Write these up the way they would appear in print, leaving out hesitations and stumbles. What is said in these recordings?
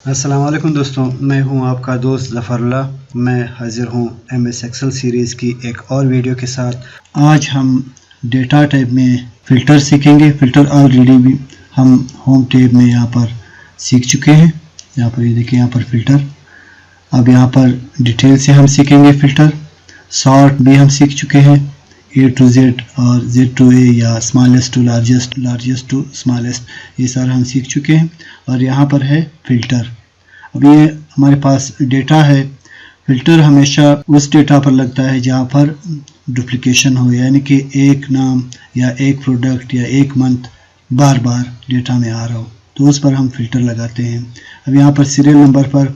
अस्सलाम वालेकुम दोस्तों, मैं हूं आपका दोस्त ज़फ़रुल्लाह। मैं हाज़िर हूं MS एक्सेल सीरीज़ की एक और वीडियो के साथ। आज हम डेटा टाइप में फ़िल्टर सीखेंगे। फ़िल्टर ऑलरेडी भी हम होम टैब में यहाँ पर सीख चुके हैं। यहाँ पर ये देखिए, यहाँ पर फ़िल्टर। अब यहाँ पर डिटेल से हम सीखेंगे फ़िल्टर। सॉर्ट भी हम सीख चुके हैं, A to Z और Z to A या smallest to largest, largest to smallest, ये सारा हम सीख चुके हैं। और यहाँ पर है फ़िल्टर। अब ये हमारे पास डेटा है। फ़िल्टर हमेशा उस डेटा पर लगता है जहाँ पर डुप्लिकेशन हो, यानी कि एक नाम या एक प्रोडक्ट या एक मंथ बार बार डेटा में आ रहा हो, तो उस पर हम फ़िल्टर लगाते हैं। अब यहाँ पर सीरियल नंबर पर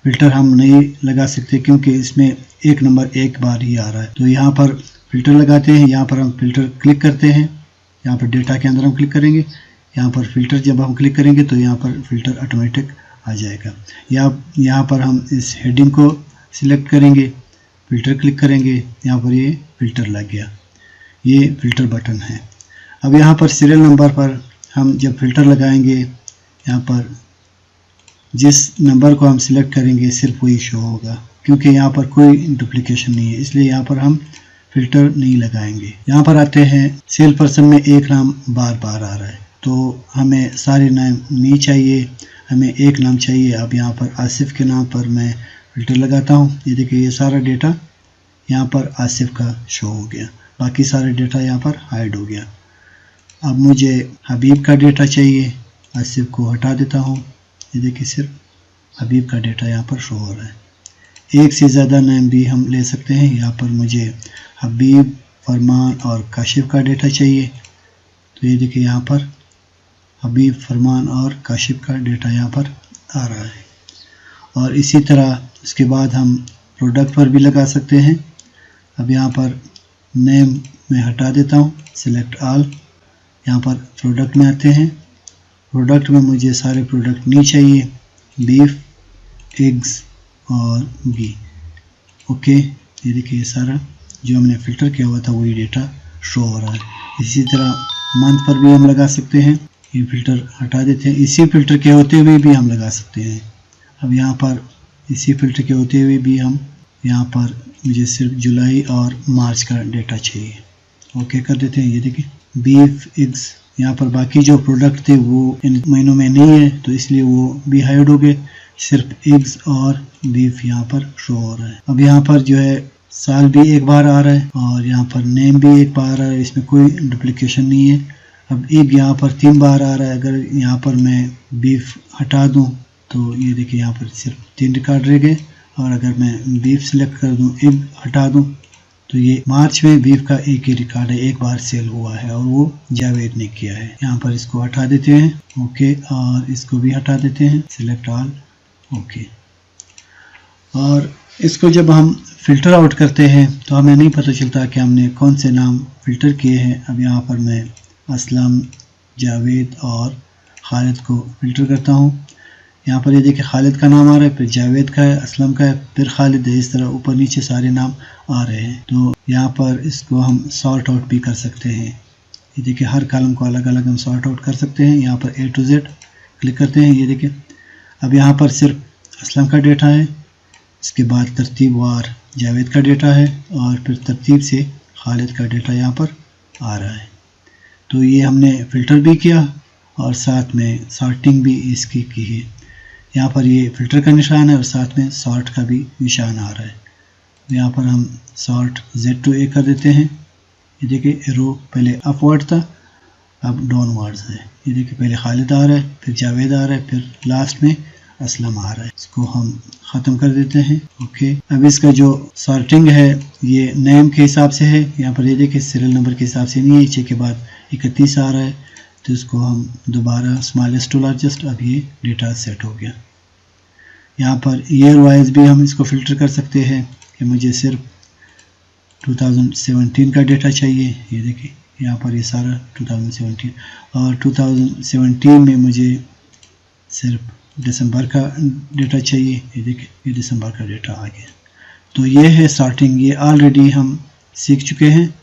फ़िल्टर हम नहीं लगा सकते क्योंकि इसमें एक नंबर एक बार ही आ रहा है। तो यहाँ पर फ़िल्टर लगाते हैं। यहाँ पर हम फ़िल्टर क्लिक करते हैं। यहाँ पर डेटा के अंदर हम क्लिक करेंगे। यहाँ पर फ़िल्टर जब हम क्लिक करेंगे तो यहाँ पर फ़िल्टर ऑटोमेटिक आ जाएगा। यहाँ पर हम इस हेडिंग को सिलेक्ट करेंगे, फ़िल्टर क्लिक करेंगे, यहाँ पर ये फ़िल्टर लग गया। ये फ़िल्टर बटन है। अब यहाँ पर सीरियल नंबर पर हम जब फ़िल्टर लगाएंगे, यहाँ पर जिस नंबर को हम सिलेक्ट करेंगे सिर्फ वही शो होगा, क्योंकि यहाँ पर कोई डुप्लीकेशन नहीं है, इसलिए यहाँ पर हम फ़िल्टर नहीं लगाएंगे। यहाँ पर आते हैं, सेल पर्सन में एक नाम बार बार आ रहा है, तो हमें सारे नाम नहीं चाहिए, हमें एक नाम चाहिए। अब यहाँ पर आसिफ के नाम पर मैं फ़िल्टर लगाता हूँ। ये देखिए, ये सारा डेटा यहाँ पर आसिफ का शो हो गया, बाकी सारा डेटा यहाँ पर हाइड हो गया। अब मुझे हबीब का डेटा चाहिए, आसिफ को हटा देता हूँ। ये देखिए, सिर्फ हबीब का डेटा यहाँ पर शो हो रहा है। एक से ज़्यादा नाम भी हम ले सकते हैं। यहाँ पर मुझे हबीब, फरमान और काशिफ का डेटा चाहिए, तो ये देखिए, यहाँ पर हबीब, फरमान और काशिफ का डेटा यहाँ पर आ रहा है। और इसी तरह उसके बाद हम प्रोडक्ट पर भी लगा सकते हैं। अब यहाँ पर नेम मैं हटा देता हूँ, सिलेक्ट ऑल। यहाँ पर प्रोडक्ट में आते हैं। प्रोडक्ट में मुझे सारे प्रोडक्ट नहीं चाहिए, बीफ, एग्स और घी। ओके, ये देखिए, ये सारा जो हमने फ़िल्टर किया हुआ था वही डेटा शो हो रहा है। इसी तरह मंथ पर भी हम लगा सकते हैं। ये फ़िल्टर हटा देते हैं। इसी फ़िल्टर के होते हुए भी हम लगा सकते हैं। अब यहाँ पर इसी फ़िल्टर के होते हुए भी हम यहाँ पर मुझे सिर्फ जुलाई और मार्च का डेटा चाहिए। ओके कर देते हैं। ये देखिए, बीफ, एग्स, यहाँ पर बाकी जो प्रोडक्ट थे वो इन महीनों में नहीं है, तो इसलिए वो भी हाइड हो गए। सिर्फ एग्स और बीफ यहाँ पर शो हो रहा है। अब यहाँ पर जो है साल भी एक बार आ रहा है और यहाँ पर नेम भी एक बार आ रहा है, इसमें कोई डुप्लीकेशन नहीं है। अब एग यहाँ पर 3 बार आ रहा है। अगर यहाँ पर मैं बीफ हटा दूँ तो ये देखिए, यहाँ पर सिर्फ 3 रिकॉर्ड रह गए। और अगर मैं बीफ सिलेक्ट कर दूँ, एग हटा दूँ, तो ये मार्च में बीफ का एक ही रिकॉर्ड है, एक बार सेल हुआ है और वो जावेद ने किया है। यहाँ पर इसको हटा देते हैं। ओके, और इसको भी हटा देते हैं, सिलेक्ट ऑल। ओके, और इसको जब हम फ़िल्टर आउट करते हैं तो हमें नहीं पता चलता कि हमने कौन से नाम फ़िल्टर किए हैं। अब यहाँ पर मैं असलम, जावेद और खालिद को फ़िल्टर करता हूँ। यहाँ पर ये देखिए, खालिद का नाम आ रहा है, फिर जावेद का है, असलम का है, फिर खालिद है। इस तरह ऊपर नीचे सारे नाम आ रहे हैं। तो यहाँ पर इसको हम सॉर्ट आउट भी कर सकते हैं। ये देखिए, हर कॉलम को अलग अलग हम सॉर्ट आउट कर सकते हैं। यहाँ पर A to Z क्लिक करते हैं। ये देखिए, अब यहाँ पर सिर्फ असलम का डेटा है, इसके बाद तरतीबवार जावेद का डेटा है और फिर तरतीब से खालिद का डेटा यहाँ पर आ रहा है। तो ये हमने फ़िल्टर भी किया और साथ में सॉर्टिंग भी इसकी की है। यहाँ पर ये फ़िल्टर का निशान है और साथ में सॉर्ट का भी निशान आ रहा है। यहाँ पर हम सॉर्ट Z to A कर देते हैं। ये देखिए, रो पहले अपवर्ड था, अब डाउनवर्ड्स है। ये देखिए, पहले खालिद आ रहा है, फिर जावेद आ रहा है, फिर लास्ट में असलम आ रहा है। इसको हम ख़त्म कर देते हैं। ओके, अब इसका जो सॉर्टिंग है ये नेम के हिसाब से है। यहाँ पर ये देखिए, सीरियल नंबर के हिसाब से नहीं है। 6 के बाद 31 आ रहा है, तो इसको हम दोबारा स्मॉलेस्ट टू लार्जेस्ट, अब ये डेटा सेट हो गया। यहाँ पर ईयर वाइज भी हम इसको फ़िल्टर कर सकते हैं कि मुझे सिर्फ 2017 का डेटा चाहिए। ये देखिए, यहाँ पर ये सारा 2017 और 2017 में मुझे सिर्फ दिसंबर का डेटा चाहिए। ये देखिए, ये दिसंबर का डेटा आ गया। तो ये है सॉर्टिंग, ये ऑलरेडी हम सीख चुके हैं।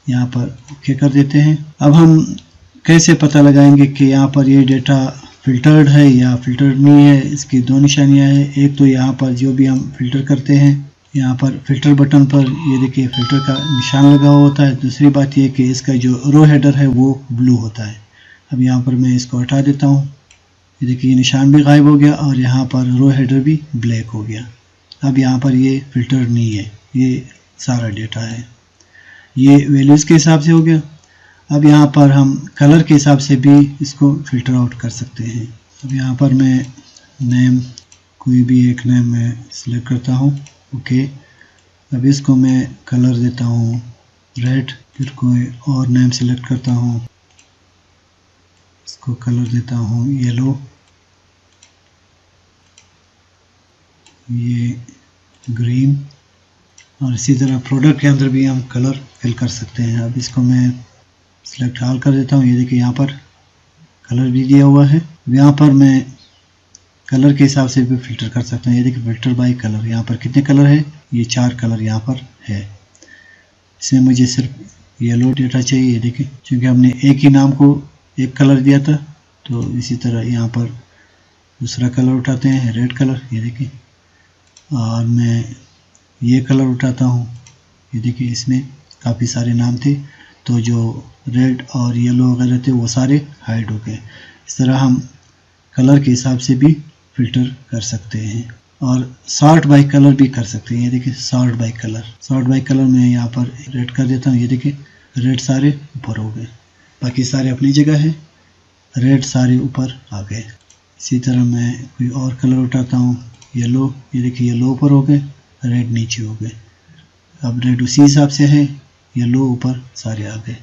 यहाँ पर ओके कर देते हैं। अब हम कैसे पता लगाएंगे कि यहाँ पर ये डेटा फ़िल्टर्ड है या फ़िल्टर्ड नहीं है, इसकी दो निशानियां हैं। एक तो यहाँ पर जो भी हम फ़िल्टर करते हैं, यहाँ पर फ़िल्टर बटन पर ये देखिए फ़िल्टर का निशान लगा हुआ होता है। दूसरी बात ये कि इसका जो रो हेडर है वो ब्लू होता है। अब यहाँ पर मैं इसको हटा देता हूँ। ये देखिए ये निशान भी गायब हो गया और यहाँ पर रो हेडर भी ब्लैक हो गया। अब यहाँ पर ये फ़िल्टर नहीं है, ये सारा डेटा है। ये वैल्यूज़ के हिसाब से हो गया। अब यहाँ पर हम कलर के हिसाब से भी इसको फ़िल्टर आउट कर सकते हैं। अब यहाँ पर मैं नेम, कोई भी एक नेम मैं सिलेक्ट करता हूँ। ओके, अब इसको मैं कलर देता हूँ रेड, फिर कोई और नेम सिलेक्ट करता हूँ, इसको कलर देता हूँ येलो, ये ग्रीन, और इसी तरह प्रोडक्ट के अंदर भी हम कलर फिल कर सकते हैं। अब इसको मैं सिलेक्ट ऑल कर देता हूँ। ये देखिए यहाँ पर कलर भी दिया हुआ है। यहाँ पर मैं कलर के हिसाब से भी फ़िल्टर कर सकते हैं। ये देखिए फ़िल्टर बाय कलर, यहाँ पर कितने कलर है, ये 4 कलर यहाँ पर है। इसमें मुझे सिर्फ येलो डेटा चाहिए। ये देखिए क्योंकि हमने एक ही नाम को एक कलर दिया था, तो इसी तरह यहाँ पर दूसरा कलर उठाते हैं, रेड कलर। ये देखिए, और मैं ये कलर उठाता हूँ। ये देखिए इसमें काफ़ी सारे नाम थे, तो जो रेड और येलो वगैरह थे वो सारे हाइड हो गए। इस तरह हम कलर के हिसाब से भी फ़िल्टर कर सकते हैं और सॉर्ट बाय कलर भी कर सकते हैं। ये देखिए sort by colour, sort by colour मैं यहाँ पर रेड कर देता हूँ। ये देखिए रेड सारे ऊपर हो गए, बाकी सारे अपनी जगह है, रेड सारे ऊपर आ गए। इसी तरह मैं कोई और कलर उठाता हूँ, येलो। ये देखिए येलो ऊपर हो गए, रेड नीचे हो गए। अब रेड उसी हिसाब से है, येलो ऊपर सारे आ गए।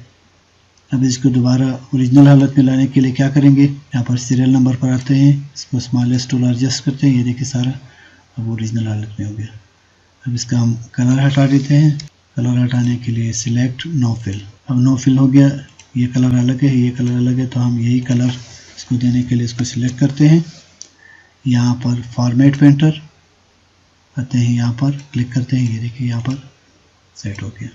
अब इसको दोबारा ओरिजिनल हालत में लाने के लिए क्या करेंगे, यहाँ पर सीरियल नंबर पर आते हैं, इसको स्मॉलेस्ट टू लार्जेस्ट करते हैं। ये देखिए सारा अब ओरिजिनल हालत में हो गया। अब इसका हम कलर हटा देते हैं। कलर हटाने के लिए सिलेक्ट नो फिल। अब नो फिल हो गया, ये कलर अलग है, ये कलर अलग है, तो हम यही कलर इसको देने के लिए इसको सिलेक्ट करते हैं। यहाँ पर फॉर्मेट पेंटर आते हैं, यहाँ पर क्लिक करते हैं। ये देखिए यहाँ पर सेट हो गया।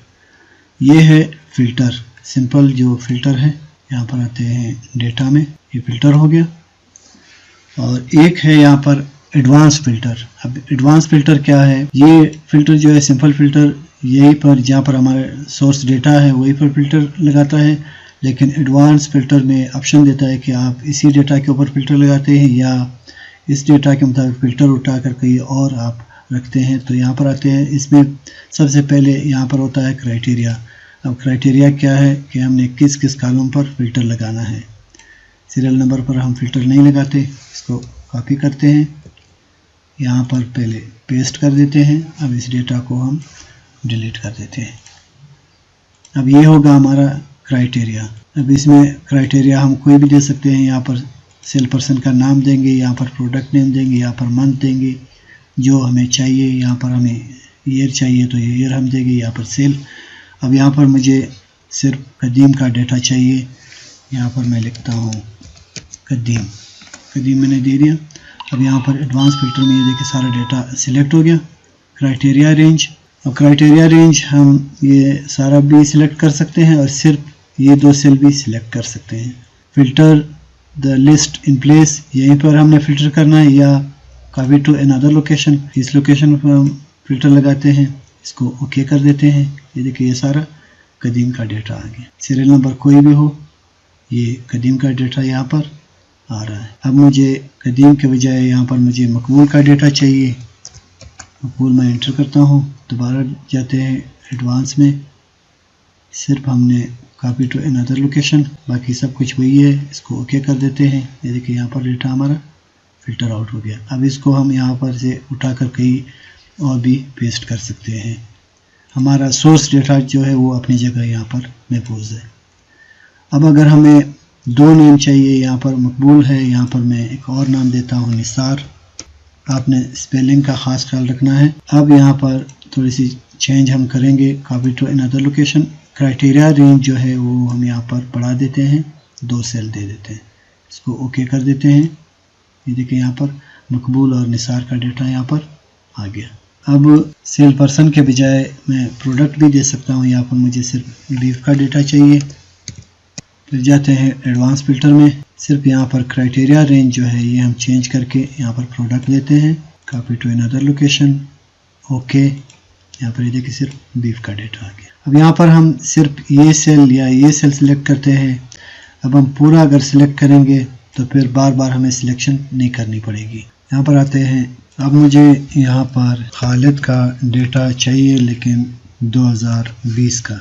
ये है फ़िल्टर, सिंपल जो फ़िल्टर है। यहाँ पर आते हैं डेटा में, ये फ़िल्टर हो गया। और एक है यहाँ पर एडवांस फ़िल्टर। अब एडवांस फ़िल्टर क्या है, ये फ़िल्टर जो है सिंपल फ़िल्टर यहीं पर जहाँ पर हमारे सोर्स डेटा है वहीं पर फ़िल्टर लगाता है, लेकिन एडवांस फ़िल्टर में ऑप्शन देता है कि आप इसी डेटा के ऊपर फ़िल्टर लगाते हैं या इस डेटा के मुताबिक फ़िल्टर उठा कर कहीं और आप रखते हैं। तो यहाँ पर आते हैं, इसमें सबसे पहले यहाँ पर होता है क्राइटेरिया। अब क्राइटेरिया क्या है कि हमने किस किस कॉलम पर फ़िल्टर लगाना है। सीरियल नंबर पर हम फ़िल्टर नहीं लगाते, इसको कॉपी करते हैं, यहाँ पर पहले पेस्ट कर देते हैं। अब इस डेटा को हम डिलीट कर देते हैं। अब ये होगा हमारा क्राइटेरिया। अब इसमें क्राइटेरिया हम कोई भी दे सकते हैं। यहाँ पर सेल पर्सन का नाम देंगे, यहाँ पर प्रोडक्ट नेम देंगे, यहाँ पर मंथ देंगे जो हमें चाहिए। यहाँ पर हमें ईयर चाहिए तो ईयर हम देंगे, यहाँ पर सेल। अब यहाँ पर मुझे सिर्फ कदीम का डेटा चाहिए, यहाँ पर मैं लिखता हूँ कदीम, कदीम मैंने दे दिया। अब यहाँ पर एडवांस फ़िल्टर में ये देखिए सारा डेटा सिलेक्ट हो गया। क्राइटेरिया रेंज, अब क्राइटेरिया रेंज हम ये सारा भी सिलेक्ट कर सकते हैं और सिर्फ ये 2 सेल भी सिलेक्ट कर सकते हैं। Filter the list in place, यहीं पर हमने फ़िल्टर करना है या कॉपी टू अनदर लोकेशन, इस लोकेशन पर हम फ़िल्टर लगाते हैं, इसको ओके कर देते हैं। ये देखिए ये सारा कदीम का डेटा आ गया। सीरियल नंबर कोई भी हो, ये कदीम का डेटा यहाँ पर आ रहा है। अब मुझे कदीम के बजाय यहाँ पर मुझे मकबूल का डेटा चाहिए। मकबूल मैं एंटर करता हूँ, दोबारा जाते हैं एडवांस में, सिर्फ हमने कॉपी टू अनदर लोकेशन, बाकी सब कुछ वही है, इसको ओके कर देते हैं। ये देखिए यहाँ पर डेटा हमारा फ़िल्टर आउट हो गया। अब इसको हम यहाँ पर से उठाकर कहीं और भी पेस्ट कर सकते हैं। हमारा सोर्स डेटा जो है वो अपनी जगह यहाँ पर महफूज है। अब अगर हमें 2 नेम चाहिए, यहाँ पर मकबूल है, यहाँ पर मैं एक और नाम देता हूँ निसार। आपने स्पेलिंग का ख़ास ख्याल रखना है। अब यहाँ पर थोड़ी सी चेंज हम करेंगे, copy to another location. Criteria range जो है वो हम यहाँ पर बढ़ा देते हैं, 2 सेल दे देते हैं, इसको ओके कर देते हैं। ये देखिए यहाँ पर मकबूल और निसार का डेटा यहाँ पर आ गया। अब सेल पर्सन के बजाय मैं प्रोडक्ट भी दे सकता हूँ। यहाँ पर मुझे सिर्फ बीफ का डेटा चाहिए, फिर जाते हैं एडवांस फिल्टर में। सिर्फ यहाँ पर क्राइटेरिया रेंज जो है ये हम चेंज करके यहाँ पर प्रोडक्ट लेते हैं, copy to another location, okay. यहाँ पर ये देखिए सिर्फ बीफ का डेटा आ गया। अब यहाँ पर हम सिर्फ ये सेल या ये सेल सिलेक्ट करते हैं। अब हम पूरा अगर सिलेक्ट करेंगे तो फिर बार बार हमें सिलेक्शन नहीं करनी पड़ेगी। यहाँ पर आते हैं। अब मुझे यहाँ पर खालिद का डेटा चाहिए लेकिन 2020 का,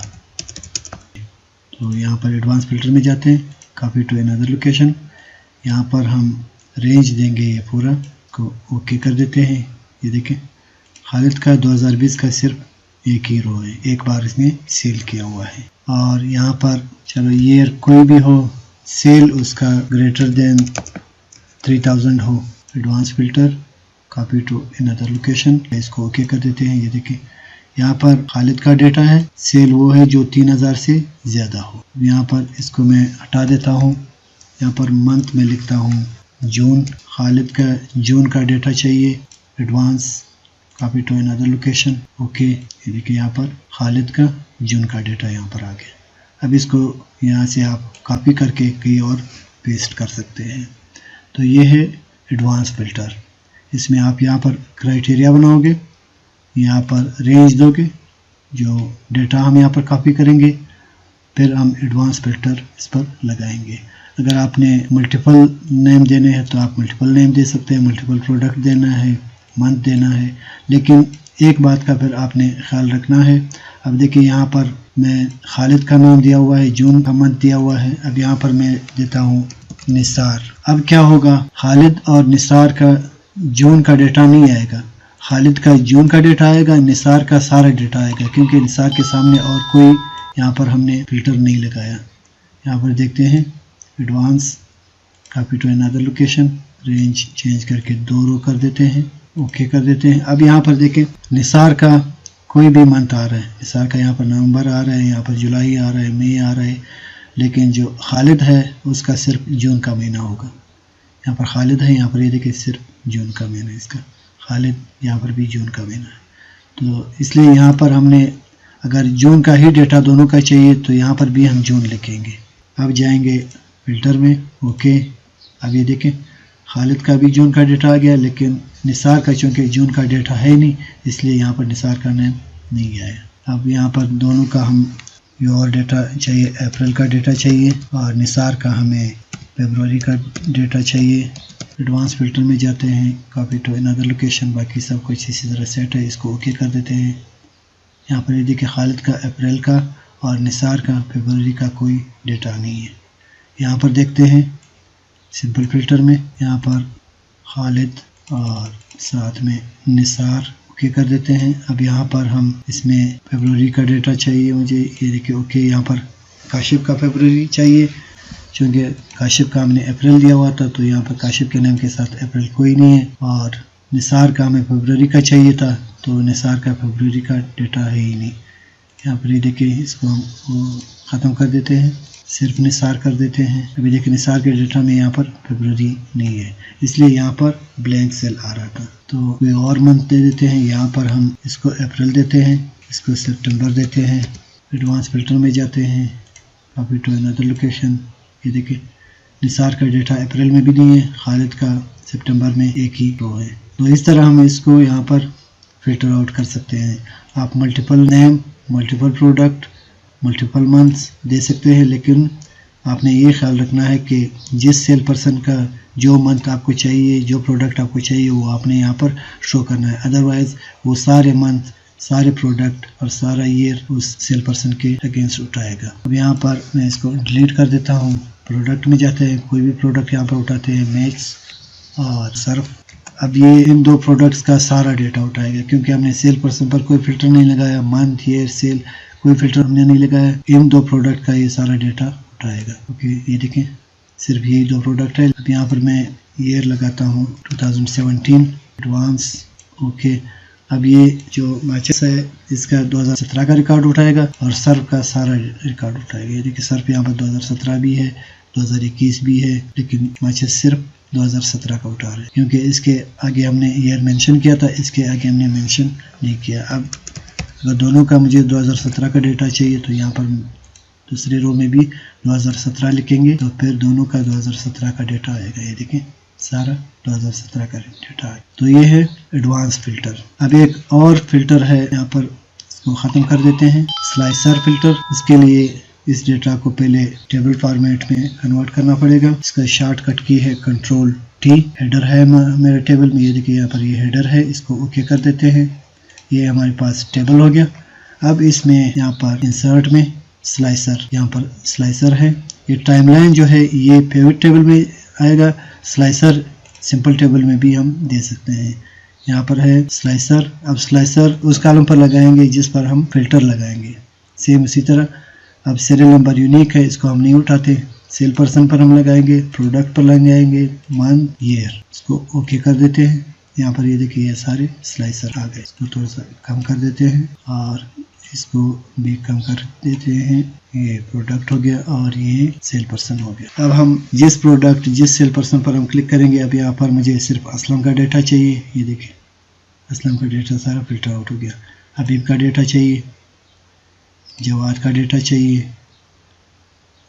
तो यहाँ पर एडवांस फिल्टर में जाते हैं, कॉपी टू अनदर लोकेशन। यहाँ पर हम रेंज देंगे ये पूरा को ओके कर देते हैं। ये देखें खालिद का 2020 का सिर्फ एक ही रो है, एक बार इसने सेल किया हुआ है। और यहाँ पर चलो ये कोई भी हो, सेल उसका ग्रेटर देन 3000 हो, advance filter, copy to another location, इसको ओके कर देते हैं। ये देखें यहाँ पर खालिद का डेटा है, सेल वो है जो 3000 से ज़्यादा हो। यहाँ पर इसको मैं हटा देता हूँ। यहाँ पर मंथ में लिखता हूँ जून, खालिद का जून का डेटा चाहिए, advance, copy to another location, okay. ये देखिए यहाँ पर खालिद का जून का डेटा यहाँ पर आ गया। अब इसको यहाँ से आप कॉपी करके कहीं और पेस्ट कर सकते हैं। तो ये है एडवांस फिल्टर। इसमें आप यहाँ पर क्राइटेरिया बनाओगे, यहाँ पर रेंज दोगे, जो डेटा हम यहाँ पर कॉपी करेंगे, फिर हम एडवांस फिल्टर इस पर लगाएंगे। अगर आपने मल्टीपल नेम देने हैं तो आप मल्टीपल नेम दे सकते हैं, मल्टीपल प्रोडक्ट देना है, मंथ देना है, लेकिन एक बात का फिर आपने ख्याल रखना है। अब देखिए यहाँ पर मैं खालिद का नाम दिया हुआ है, जून का मंथ दिया हुआ है। अब यहाँ पर मैं देता हूँ निसार। अब क्या होगा, खालिद और निसार का जून का डेटा नहीं आएगा, खालिद का जून का डेटा आएगा, निसार का सारा डेटा आएगा, क्योंकि निसार के सामने और कोई यहाँ पर हमने फिल्टर नहीं लगाया। यहाँ पर देखते हैं advance, copy to another location, range change करके 2 रो कर देते हैं, ओके कर देते हैं। अब यहाँ पर देखें निसार का कोई भी मंथ आ रहा है, निसार का यहाँ पर नवंबर आ रहा है, यहाँ पर जुलाई आ रहा है, मई आ रहा है, लेकिन जो खालिद है उसका सिर्फ जून का महीना होगा। यहाँ पर खालिद है, यहाँ पर ये देखिए सिर्फ जून का महीना है इसका, खालिद यहाँ पर भी जून का महीना है। तो इसलिए यहाँ पर हमने अगर जून का ही डेटा दोनों का चाहिए तो यहाँ पर भी हम जून लिखेंगे। अब जाएंगे फिल्टर में, ओके। अब ये देखें खालिद का भी जून का डेटा आ गया, लेकिन निसार का चूँकि जून का डेटा है नहीं, इसलिए यहाँ पर निसार का नेम नहीं आया। अब यहाँ पर दोनों का हम ये और डेटा चाहिए, अप्रैल का डेटा चाहिए और निसार का हमें फरवरी का डेटा चाहिए। एडवांस फिल्टर में जाते हैं, कॉपी टू अनदर लोकेशन, बाकी सब कुछ इसी तरह सेट है, इसको ओके कर देते हैं। यहाँ पर ये देखिए खालिद का अप्रैल का और निसार का फरवरी का कोई डेटा नहीं है। यहाँ पर देखते हैं सिंपल फिल्टर में, यहाँ पर खालिद और साथ में निसार ओके कर देते हैं। अब यहाँ पर हम इसमें फरवरी का डेटा चाहिए मुझे, ये देखिए ओके। यहाँ पर काशिफ का फरवरी चाहिए, चूँकि काशिफ का हमने अप्रैल दिया हुआ था, तो यहाँ पर काशिफ के नाम के साथ अप्रैल कोई नहीं है। और निसार का हमें फरवरी का चाहिए था, तो निसार का फरवरी का डेटा है ही नहीं। यहाँ पर ये देखिए इसको हम ख़त्म कर देते हैं, सिर्फ निसार कर देते हैं। अभी देखिए निसार के डेटा में यहाँ पर फरवरी नहीं है, इसलिए यहाँ पर ब्लैंक सेल आ रहा था। तो कोई और मंथ दे देते हैं, यहाँ पर हम इसको अप्रैल देते हैं, इसको सितंबर देते हैं। एडवांस फिल्टर में जाते हैं, कॉपी टू अनदर लोकेशन, ये देखिए निसार का डेटा अप्रैल में भी नहीं है, खालिद का सितंबर में एक ही रो है। तो इस तरह हम इसको यहाँ पर फिल्टर आउट कर सकते हैं। आप multiple name, multiple product, multiple months they सकते हैं, लेकिन आपने ये ख्याल रखना है कि जिस सेल पर्सन का जो मंथ आपको चाहिए, जो प्रोडक्ट आपको चाहिए, वो आपने यहाँ पर शो करना है। अदरवाइज़ वो सारे मंथ, सारे प्रोडक्ट और सारा ईयर उस सेल पर्सन के अगेंस्ट उठाएगा। अब यहाँ पर मैं इसको डिलीट कर देता हूँ। प्रोडक्ट में जाते हैं, कोई भी प्रोडक्ट यहाँ पर उठाते हैं, मैक्स और सर्फ। अब ये इन 2 प्रोडक्ट्स का सारा डेटा उठाएगा, क्योंकि हमने सेल पर्सन पर कोई फिल्टर नहीं लगाया, मंथ, ईयर, सेल कोई फिल्टर हमने नहीं लगाया। इन 2 प्रोडक्ट का ये सारा डेटा उठाएगा। ओके, ये देखें सिर्फ ये 2 प्रोडक्ट है। अब यहाँ पर मैं ईयर लगाता हूँ 2017, एडवांस, ओके। अब ये जो मैचेस है इसका 2017 का रिकॉर्ड उठाएगा और सर्फ का सारा रिकॉर्ड उठाएगा। ये देखिए सर्फ यहाँ पर 2017 भी है, 2021 भी है, लेकिन मैचेस सिर्फ 2017 का उठा रहे हैं, क्योंकि इसके आगे हमने ईयर मेंशन किया था, इसके आगे हमने मेंशन नहीं किया। अब अगर दोनों का मुझे 2017 का डेटा चाहिए तो यहाँ पर दूसरी रो में भी 2017 लिखेंगे तो फिर दोनों का 2017 का डेटा आएगा। ये देखें सारा 2017 का डेटा है। तो ये है एडवांस फिल्टर। अब एक और फिल्टर है यहाँ पर, इसको ख़त्म कर देते हैं, स्लाइसर फिल्टर। इसके लिए इस डेटा को पहले टेबल फॉर्मेट में कन्वर्ट करना पड़ेगा। इसका शॉर्टकट की है कंट्रोल टी। हेडर है मेरे टेबल में, ये देखिए यहाँ पर ये हेडर है, इसको ओके कर देते हैं। ये हमारे पास टेबल हो गया। अब इसमें यहाँ पर इंसर्ट में स्लाइसर, यहाँ पर स्लाइसर है। ये टाइमलाइन जो है ये पिवट टेबल में आएगा, स्लाइसर सिंपल टेबल में भी हम दे सकते हैं। यहाँ पर है स्लाइसर। अब स्लाइसर उस कॉलम पर लगाएंगे जिस पर हम फिल्टर लगाएंगे। सेम उसी तरह अब सीरियल नंबर यूनिक है, इसको हम नहीं उठाते। सेल पर्सन पर हम लगाएंगे, प्रोडक्ट पर लगाएंगे, मंथ, ईयर, इसको ओके कर देते हैं। यहाँ पर ये देखिए ये सारे स्लाइसर आ गए। इसको थोड़ा सा कम कर देते हैं और इसको भी कम कर देते हैं। ये प्रोडक्ट हो गया और ये सेल पर्सन हो गया। अब हम जिस प्रोडक्ट जिस सेल पर्सन पर हम क्लिक करेंगे, अब यहाँ पर मुझे सिर्फ असलम का डेटा चाहिए। ये देखिए असलम का डेटा सारा फिल्टर आउट हो गया। हबीब का डेटा चाहिए, जवाद का डेटा चाहिए।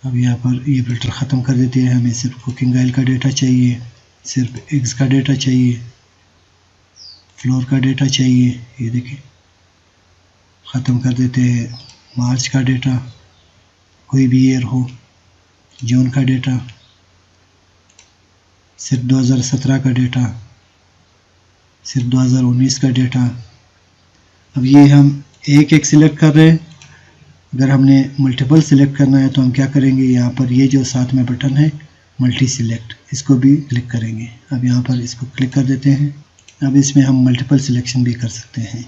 अब यहाँ पर ये फिल्टर ख़त्म कर देते हैं। हमें सिर्फ कुकिंग ऑयल का डेटा चाहिए, सिर्फ एग्स का डेटा चाहिए, फ्लोर का डेटा चाहिए। ये देखिए ख़त्म कर देते हैं। मार्च का डेटा, कोई भी ईयर हो, जून का डेटा, सिर्फ 2017 का डेटा, सिर्फ 2019 का डेटा। अब ये हम एक एक सिलेक्ट कर रहे हैं। अगर हमने मल्टीपल सिलेक्ट करना है तो हम क्या करेंगे, यहाँ पर ये जो साथ में बटन है मल्टी सिलेक्ट, इसको भी क्लिक करेंगे। अब यहाँ पर इसको क्लिक कर देते हैं। अब इसमें हम मल्टीपल सिलेक्शन भी कर सकते हैं।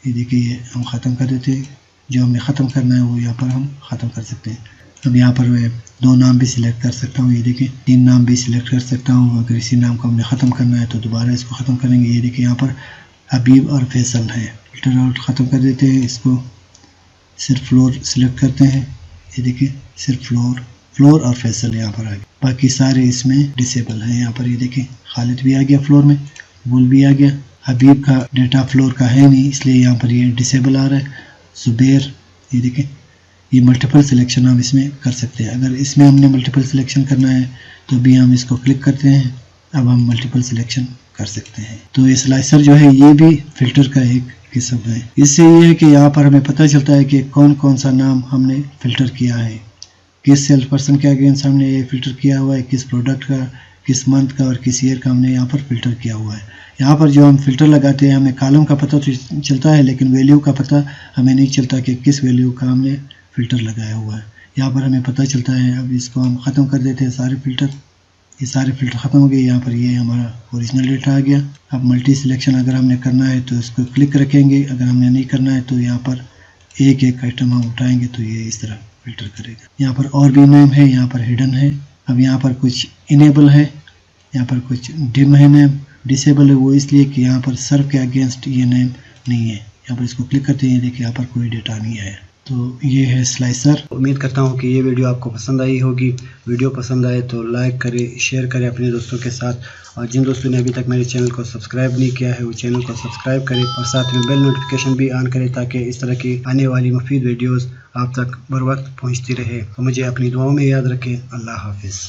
ये देखिए ये हम ख़त्म कर देते हैं। जो हमें ख़त्म करना है वो यहाँ पर हम ख़त्म कर सकते हैं। अब यहाँ पर मैं 2 नाम भी सिलेक्ट कर सकता हूँ। ये देखिए 3 नाम भी सिलेक्ट कर सकता हूँ। अगर इसी नाम को हमने ख़त्म करना है तो दोबारा इसको ख़त्म करेंगे। ये देखिए यहाँ पर हबीब और फैसल है। फिल्टर आउट ख़त्म कर देते हैं। इसको सिर्फ फ्लोर सिलेक्ट करते हैं। ये देखिए सिर्फ फ्लोर और फैसल यहाँ पर आ गया। बाकी सारे इसमें डिसेबल हैं। यहाँ पर ये देखिए खालिद भी आ गया फ्लोर में, बुल भी आ गया। हबीब का डेटा फ्लोर का है नहीं, इसलिए यहाँ पर ये डिसेबल आ रहा है। जुबैर, ये देखें ये मल्टीपल सिलेक्शन हम इसमें कर सकते हैं। अगर इसमें हमने मल्टीपल सिलेक्शन करना है तो भी हम इसको क्लिक करते हैं। अब हम मल्टीपल सिलेक्शन कर सकते हैं। तो ये स्लाइसर जो है ये भी फिल्टर का एक किस्म है। इससे ये है कि यहाँ पर हमें पता चलता है कि कौन कौन सा नाम हमने फ़िल्टर किया है, किस सेल्स पर्सन के अगेंस्ट हमने ये फ़िल्टर किया हुआ है, किस प्रोडक्ट का, किस मंथ का और किस ईयर का हमने यहाँ पर फ़िल्टर किया हुआ है। यहाँ पर जो हम फ़िल्टर लगाते हैं हमें कॉलम का पता तो चलता है, लेकिन वैल्यू का पता हमें नहीं चलता कि किस वैल्यू का हमने फ़िल्टर लगाया हुआ है। यहाँ पर हमें पता चलता है। अब इसको हम ख़त्म कर देते हैं सारे फ़िल्टर। ये सारे फ़िल्टर ख़त्म हो गए। यहाँ पर ये हमारा ओरिजिनल डेटा आ गया। अब मल्टी सिलेक्शन अगर हमने करना है तो इसको क्लिक रखेंगे, अगर हमने नहीं करना है तो यहाँ पर एक एक आइटम हम उठाएंगे तो ये इस तरह फ़िल्टर करेगा। यहाँ पर और भी नेम है, यहाँ पर हिडन है। अब यहाँ पर कुछ इनेबल है, यहाँ पर कुछ डिम है नेम, डिसेबल है वो इसलिए कि यहाँ पर सर्व के अगेंस्ट ये नेम नहीं है। यहाँ पर इसको क्लिक करते हैं, देखिए यहाँ पर कोई डेटा नहीं आया। तो ये है स्लाइसर। उम्मीद करता हूँ कि ये वीडियो आपको पसंद आई होगी। वीडियो पसंद आए तो लाइक करें, शेयर करें अपने दोस्तों के साथ, और जिन दोस्तों ने अभी तक मेरे चैनल को सब्सक्राइब नहीं किया है वो चैनल को सब्सक्राइब करें और साथ में बेल नोटिफिकेशन भी ऑन करें ताकि इस तरह की आने वाली मुफीद वीडियोज़ आप तक बर वक्त पहुँचती रहे। तो मुझे अपनी दुआओं में याद रखें। अल्लाह हाफिज़।